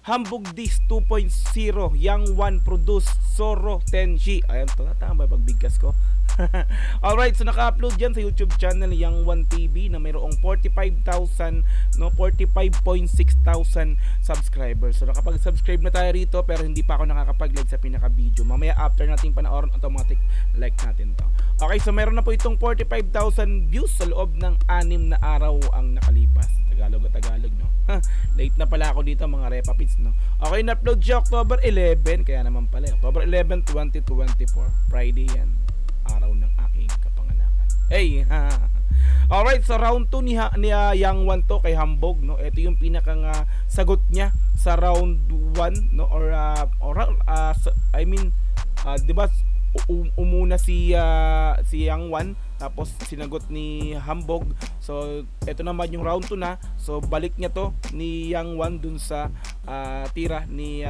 Hambog Dis 2.0, Yang One Produce, Zoro Tenshi. Ayan, tama ba pagbigkas ko? Alright, so naka-upload yan sa YouTube channel Yang One TV na mayroong 45,000, no, 45.6,000 subscribers. So nakapag-subscribe na tayo rito pero hindi pa ako nakakapag-like sa pinaka-video. Mamaya after nating panoorin, automatic like natin to. Okay, so meron na po itong 45,000 views sa loob ng 6 na araw ang nakalipas. Tagalog, no? Late na pala ako dito mga repapits, no? Okay, na-upload siya October 11, kaya naman pala October 11, 2024, Friday yan, araw ng aking kapanganakan. Hey! Alright, so round 2 ni Yang One to kay Hambog, no? Ito yung pinakang sagot niya sa round 1, no? Di ba umuna si Yang One, tapos sinagot ni Hambog. So ito naman yung round 2 na. So balik niya to ni Yang One dun sa tira ni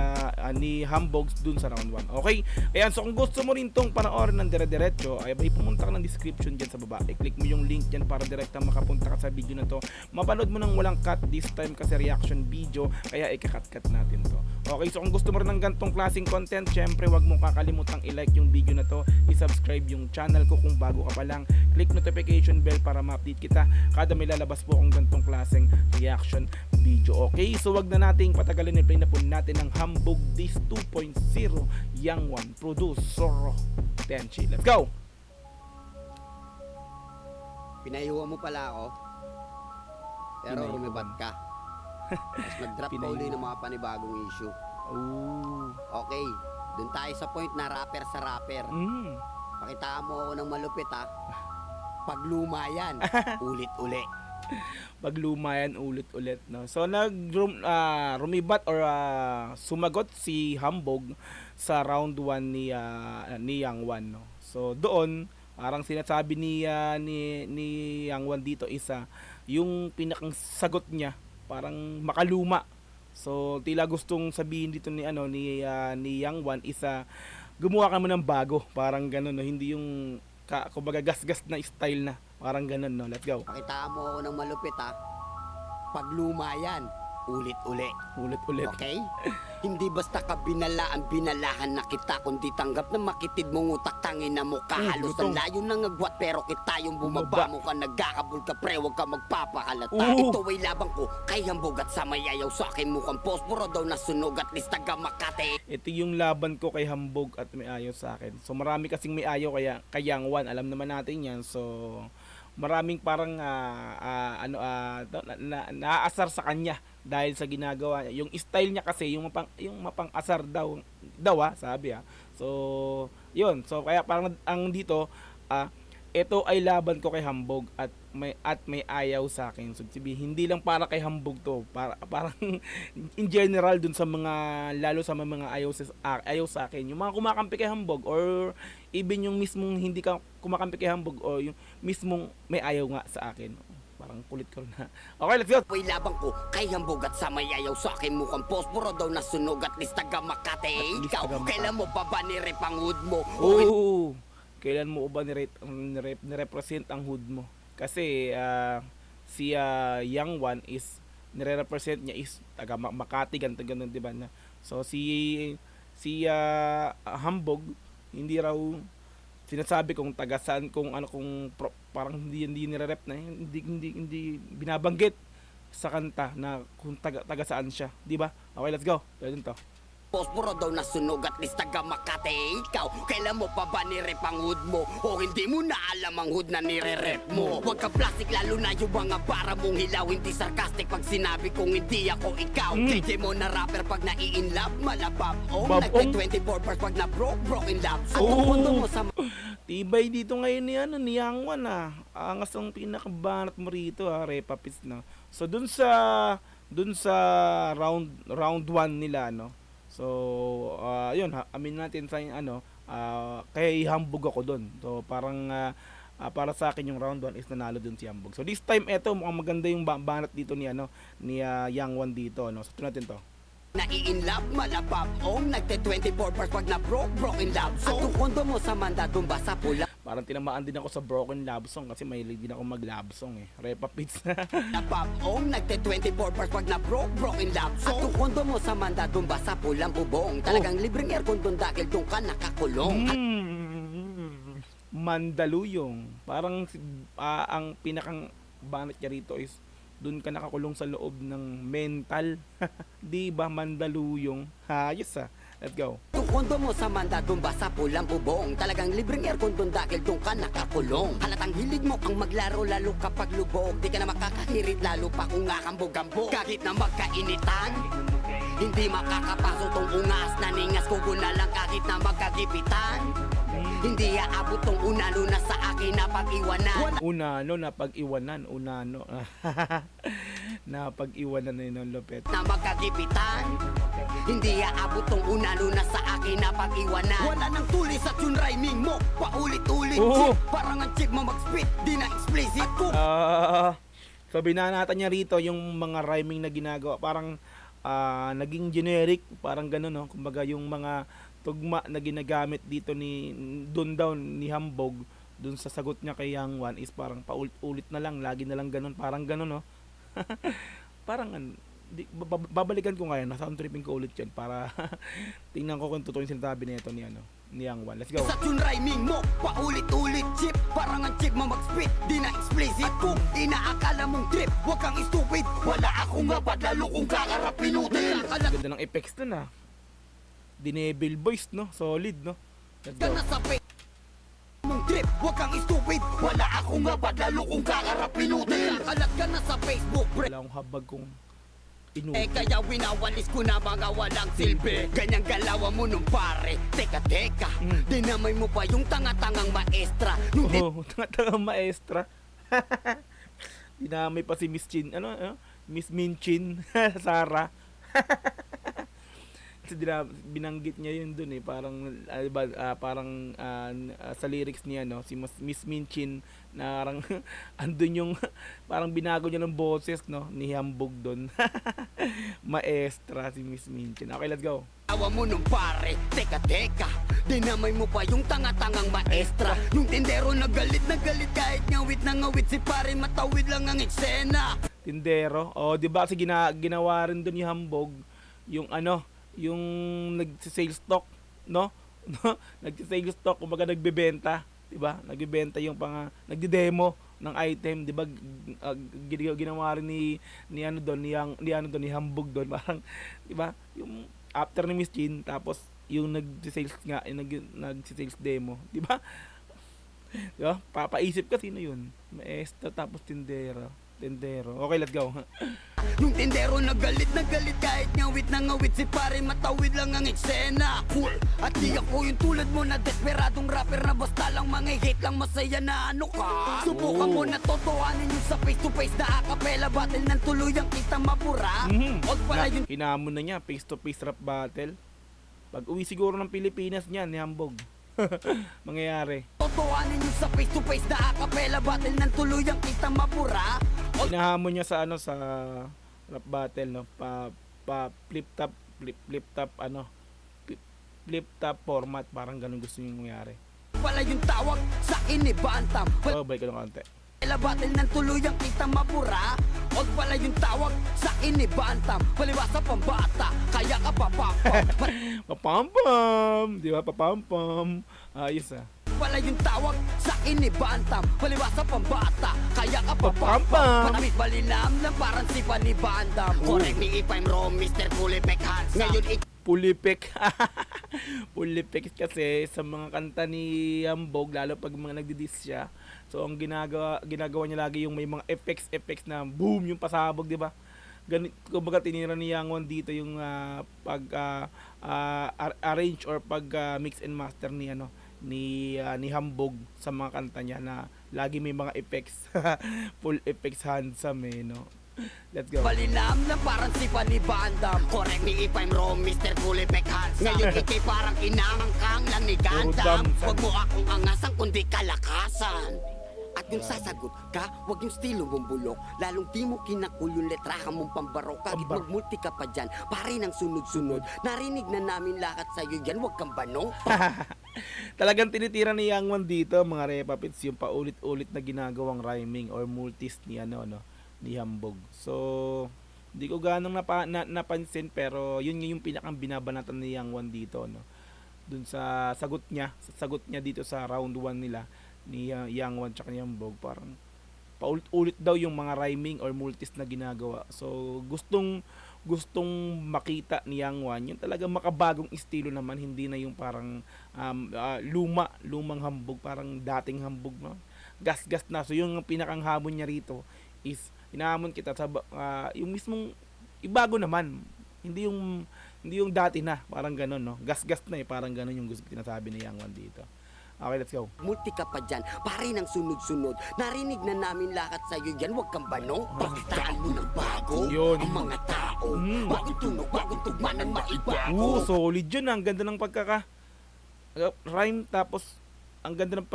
Hambog dun sa round 1. Okay? Ayan, so kung gusto mo rin tong panoorin ng dire-diretso, ay pumunta ka ng description dyan sa baba. I-click mo yung link dyan para direkta makapunta ka sa video na to. Mapanood mo nang walang cut this time kasi reaction video, kaya ikakat-cut natin to. Okay, so kung gusto mo rin ng gantong klaseng content, syempre wag mong kakalimutang i-like yung video na to, i-subscribe yung channel ko kung bago ka pa lang, click notification bell para ma-update kita kada may lalabas po akong gantong klaseng reaction video. Okay, so wag na nating patagalin, i-play na po natin ng Hambog Dis 2.0, Yang One Produce, Zoro Tenshi. Let's go! Pinayuhan mo pala ako, pero rumibat ka. Tapos nag-drop ka uli ng mga panibagong issue. Oh. Okay, dun tayo sa point na rapper sa rapper. Pakitaan mo ako ng malupit ha. Pag luma yan, ulit-uli. Pag luma yan, ulit-ulit, no? So rumibat or sumagot si Hambog sa round 1 ni Yang One, no? So doon parang sinasabi ni Yang One dito isa yung pinakang sagot niya parang makaluma. So tila gustong sabihin dito ni Yang One isa gumawa ka mo ng bago, parang gano'n, no? Hindi yung kumbaga gas-gas na style na, parang gano'n, no? Let's go. Pakitaan mo ako ng malupit ha. Pag luma yan, ulit-uli. Ulit-ulit. Okay? Hindi basta ka binalahan na kita, kundi tanggap na makitid mong utak, tangin na mo kahalos gutom. na layo ng agwat, pero kita yung bumaba mo ka, nagkakabul ka pre, huwag ka magpapakalata. Ito ay labang ko kay Hambog at sa mayayaw sa akin mukhang posporo daw nasunog at least taga Makati. Ito yung laban ko kay Hambog at may ayaw sa akin. So marami kasing may ayaw kay Yang One, alam naman natin yan. So maraming parang naaasar sa kanya dahil sa ginagawa niya. Yung style niya kasi yung mapang-asar daw sabi . So yun, so kaya parang ang dito ito ay laban ko kay Hambog at may ayaw sa akin. So hindi lang para kay Hambog to, parang in general dun sa mga, lalo sa mga ayaw sa akin, yung mga kumakampi kay Hambog or even yung mismong hindi ka kumakampi kay Hambog o yung mismong may ayaw nga sa akin. Parang kulit ko na. Okay, let's go. Uy, labang ko kay Hambog at sa mayayaw sa akin mukhang posporo daw nasunog at least taga Makati. Ikaw, kailan mo pa ba nirep ang hood mo? Kailan mo ba nirepresent ang hood mo? Kasi si Yang One is nire-represent niya is taga Makati, ganun, di ba? So si Hambog hindi raw sinasabi kung taga saan, parang hindi nire-rep na, hindi binabanggit sa kanta na kung taga saan siya, di ba? Okay, let's go. Ganun to. Posporo daw nasunog at least taga Makati. Ikaw, kailan mo pa ba nirep ang hood mo? O hindi mo na alam ang hood na nire-rep mo? Huwag ka plastic, lalo na yung mga para mong hilaw. Hindi sarcastic pag sinabi kong hindi ako ikaw. KJ mo na rapper pag nai-in love, malabab. Nagte-24 bars pag na-broke in love. At pupunto mo sa... Tibay dito ngayon ni Yang One Angas ang pinakabanat mo rito repapits, no? So dun sa round 1 nila, no? So yun, amin natin sa kay Hambog ako doon. So parang para sa akin yung round 1 is nanalo dun si Hambog. So this time eto mukhang maganda yung banat dito ni Yang One dito, no? So ito natin to. Nai-in love, malabab. Nagte-24 bars pag na-broke in love. So, at kondo mo sa manda, dumba sa pula. Parang tinamaan din ako sa Broken Love Song kasi mahilig din ako mag love song eh. Repa Pits. Na pop-ong, nagte 24 bars pag na broken love song. At kung kondo mo sa manda, dun ba sa pulang bubong? Talagang libreng aircon dun dahil dun ka nakakulong. Mandaluyong. Parang ang pinakang banat niya rito is doon ka nakakulong sa loob ng mental. Di ba Mandaluyong? Hayos ah. Let's go. Kung kondo mo sa manda, dun ba sa pulang bubong? Talagang libreng aircon dun dahil dun ka nakakulong. Halatang hilig mo ang maglaro lalo kapag lubog. Di ka na makakahirit lalo pa kung ngakambog-ambog. Kahit na magkainitan, hindi makakapaso tong ungas na ningas ko na lang kahit na magkagipitan. Hindi aabot tong unano na sa akin na pag-iwanan. Unano na pag-iwanan. Unano. Na pag-iwanan na yun ang lupet. Na magkagipitan, hindi aabot tong unano na sa akin na pag-iwanan. Wala nang tulis at yung rhyming mo, paulit-ulit. Oo. Parang ang chick mo mag-spit, di na explicit ko. So binanatan niya rito yung mga rhyming na ginagawa. Parang naging generic. Parang gano'n, no? Kumbaga yung mga tugma na ginagamit dito ni doon daw ni Hambog doon sa sagot niya kay Yang One is parang paulit-ulit na lang, lagi na lang ganun, parang ganun, no. Parang babalikan ko ngayon, na sound tripping ko ulit yan para tingnan ko kung totoo yung sinasabi nito ni Yang One. Let's go. Sa tune rhyming mo, paulit-ulit chip. Parang ang chick mo mag-spit, di na explicit. Kung inaakala mong trip, wag kang stupid. Wala akong ngabad, lalo kung kakarap pinutin. Ganda ng effects dun, Dinebel voice, no? Solid, no? Let's Ka go. na sa mong trip, wag kang stupid. Wala akong ngabad, lalo kung kakarap pinutin. Alat ka na sa Facebook, pre. Wala akong habag kung Kaya winawalis ko na mga walang silbi. Ganyang galawan mo nung pare. Teka, dinamay mo pa yung tanga-tangang maestra. Nung tanga-tangang maestra. Dinamay pa si Miss Chin, Miss Minchin, Sarah. Kasi binanggit niya yun dun parang sa lyrics niya, no, si Miss Minchin na parang andun yung parang binago niya ng boses, no, ni Hambog dun. Maestra si Miss Minchin. Okay, let's go. Awa mo nung pare, teka, dinamay mo pa yung tanga-tangang maestra. Yung tindero na galit kahit ngawit na ngawit si pare, matawid lang ang eksena. Tindero, di ba kasi ginawa rin dun ni Hambog yung yung nagsi-sales stock, no? Nagsi-sales stock, kumbaga nagbebenta, 'di ba? Nagbebenta yung nagde-demo ng item, 'di ba? Ginawa rin ni Hambog doon, parang 'di ba? Yung after ni Miss Chin, tapos yung nagsi-sales nga, yung nagsi-sales demo, 'di ba? 'Di ba? Papaisip ka sino 'yun? Maestro tapos tindero. Okay, let's go. Nung tindero na galit kahit ngawit na ngawit si pare, matawid lang ang eksena. At di ako yung tulad mo na desperadong rapper na basta lang mga-hate lang masaya na ka. Subukan mo na totohanin yung sa face to face na acapella battle ng tuluyang kita mapura. Huwag pala yung Hinamon na niya face to face rap battle. Pag uwi siguro ng Pilipinas niya ni Hambog. Mangyayari. totohanin yung sa face to face na acapella battle ng tuluyang kita mapura. Hinahamon niya sa sa rap battle, no, flip top format, parang ganun gusto niyo mangyari. Pala yung tawag sa akin ni Bantam. Balik ko ng konti. Battle ng tuluyang kita mapura. Huwag pala yung tawag sa akin ni Bantam. Paliwasa pang bata, kaya ka papampam. Papampam, di ba? Papampam. Ayos Pala yung tawag sa akin ni Bantam. Paliwasa pang bata, kaya ka papampam. Papampam. Patamit balinam lang parang si ni Bandam. Correct me if I'm wrong, Mr. Pulipek Hansa. Ngayon Pulipek. Pulipek kasi sa mga kanta ni Hambog, lalo pag mga nagdi-diss siya. So ang ginagawa niya lagi yung may mga effects na boom, yung pasabog, di ba? Ganito, kumbaga tinira ni Yang One dito yung pag arrange or pag mix and master ni ni Hambog sa mga kanta niya na lagi may mga effects. Full effects handsome, no. Let's go. Balinam lang parang si ni Bandam. Correct me if I'm wrong, Mr. Pulipek Hansa. Ngayon ikay parang inangangkang lang ni Gandam. Huwag mo akong angasan kundi kalakasan. At yung sasagot ka, wag yung estilo mong bulok. Lalong di mo kinakul yung letrahan mong pambarok. Kahit Pambarok. magmulti ka pa dyan, pare ng sunod-sunod. Narinig na namin lakat sa'yo yan, wag kang banong. Talagang tinitira ni Yang Wan dito, mga repapits, yung paulit-ulit na ginagawang rhyming or multis ni ni Hambog. So, hindi ko ganong napansin, pero yun yung pinakang binabanatan ni Yang Wan dito, no. Dun sa sagot niya dito sa round 1 nila ni Yang Wan tsaka ni Hambog, parang paulit-ulit daw yung mga rhyming or multis na ginagawa. So, gustong makita ni Yang Wan yung talagang makabagong estilo naman, hindi na yung parang lumang Hambog, parang dating Hambog, no. Gas-gas na. So, yung pinakang hamon niya rito is hinahamon kita sa yung mismong ibago naman. Hindi yung dati na, parang ganun, no. Gas-gas na parang ganun yung gusto tinasabi ni Yang Wan dito. Okay, let's go. Multi ka pa dyan, pare ng sunod-sunod. Narinig na namin lakat sa'yo yan, wag kang banong. Pakitaan mo ng bago, Yun. ang mga tao. Bagong tunog, bagong tugma ng maibago. Solid yun. Ang ganda ng rhyme, tapos ang ganda ng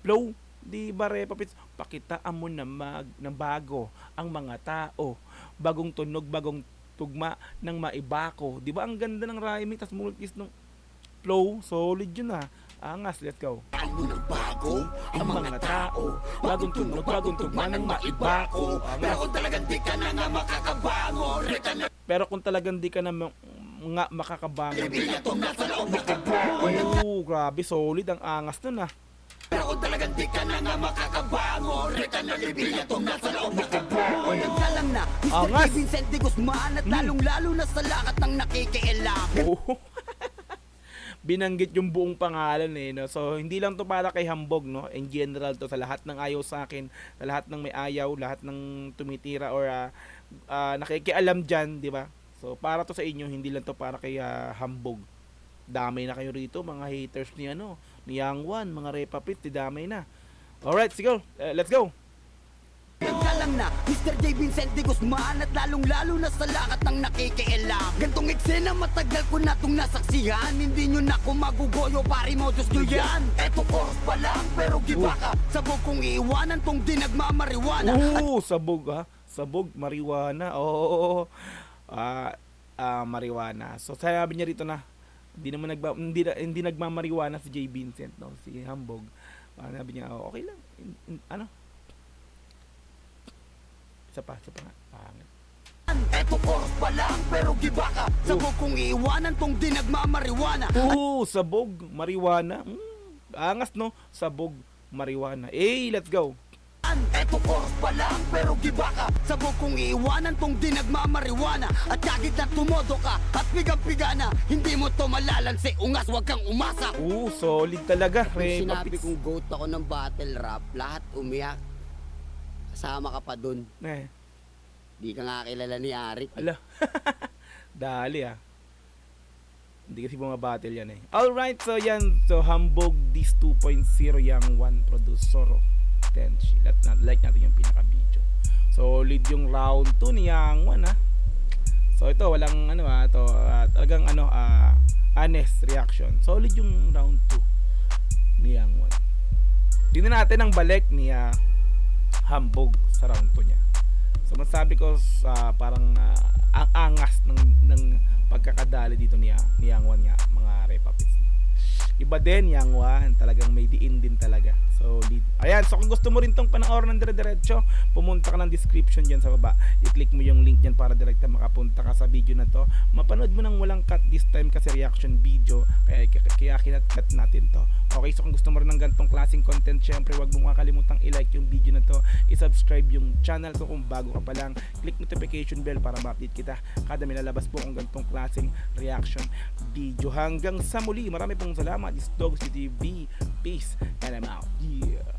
flow. Di ba, repapits? Pakitaan mo ng bago ang mga tao. Bagong tunog, bagong tugma ng maibako. Di ba ang ganda ng rhyming, tapos multis ng flow. Solid yun. Angas, let's go. Pakitaan mo ng bago, Ang mga tao, bagong tunog, bagong tugma ng maibako. Pero kung talagang di ka na nga makakabango, reka na Pero kung talagang di ka na nga makakabangon. binatong nasa loob ng Grabe, solid ang angas nun. Pero kung talagang di ka na nga makakabango, reka na binatong nasa loob ng Nagkalang na, Mr. Angas. Vincent de Guzman at lalong-lalo na sa lakat ng nakikialam. Oo. Binanggit yung buong pangalan no. So hindi lang to para kay Hambog, no. In general to sa lahat ng ayaw sa akin, sa lahat ng may ayaw, lahat ng tumitira or nakikialam diyan, di ba? So para to sa inyo, hindi lang to para kay Hambog. Damay na kayo rito, mga haters ni ni Yang Wan, mga repapit, damay na. Alright, sige, let's go. Nagkalang na, Mr. J. Vincent de Guzman at lalong-lalo na sa lakat ng nakikialam. Gantong eksena matagal ko na itong nasaksihan. Hindi nyo na ako magugoyo, pari mo, Diyos nyo yan. Eto chorus pa lang, pero giba ka. Sabog kong iiwanan tong di nagmamariwana. Sabog Sabog, marijuana. Oo. Marijuana. So sabi niya rito na hindi nagmamarijuana si J. Vincent, no, si Hambog. Sabi niya, okay lang. Isa pa nga. Pangit. Eto chorus pa lang, pero giba ka. Sabog kong iiwanan tong di nagmamariwana. Sabog, marijuana. Angas, no? Sabog, marijuana. Let's go. Eto chorus pa lang, pero giba ka. Sabog kong iiwanan tong di nagmamariwana. At kagit na tumodo ka at pigang-piga na. Hindi mo to malalansi, ungas, wag kang umasa. Solid talaga. Sinabi kong goat ako ng battle rap, lahat umiyak. Kasama ka pa dun. Di ka nga kilala ni Arik. Ala. Dali Hindi kasi mga battle yan Alright, so yan. So Hambog this 2.0 Yang Wan producer Tenchi. Like natin yung pinaka-video. Solid yung round 2 ni Yang Wan So ito walang ito talagang honest reaction. Solid yung round 2 ni Yang Wan. Tingnan natin ang balik ni Hambog sa round 2 niya. So masabi ko parang ang angas ng pagkakadali dito ni Yang Wan nga, mga repapits. Iba din Yang Wan, talagang may diin din talaga. So ayan, so kung gusto mo rin tong panoorin ng dire-diretso, pumunta ka ng description diyan sa baba. I-click mo yung link diyan para direkta makapunta ka sa video na to. Mapanood mo nang walang cut this time kasi reaction video, kaya kinat-cut natin to. Okay, so kung gusto mo rin ng ganitong klaseng content, syempre wag mong kakalimutang i-like yung video na to, i-subscribe yung channel ko kung bago ka pa lang, click notification bell para ma-update kita kada may lalabas po kung ganitong klaseng reaction video. Hanggang sa muli, marami pong salamat. This Dog TV. Peace and I'm out. Yeah.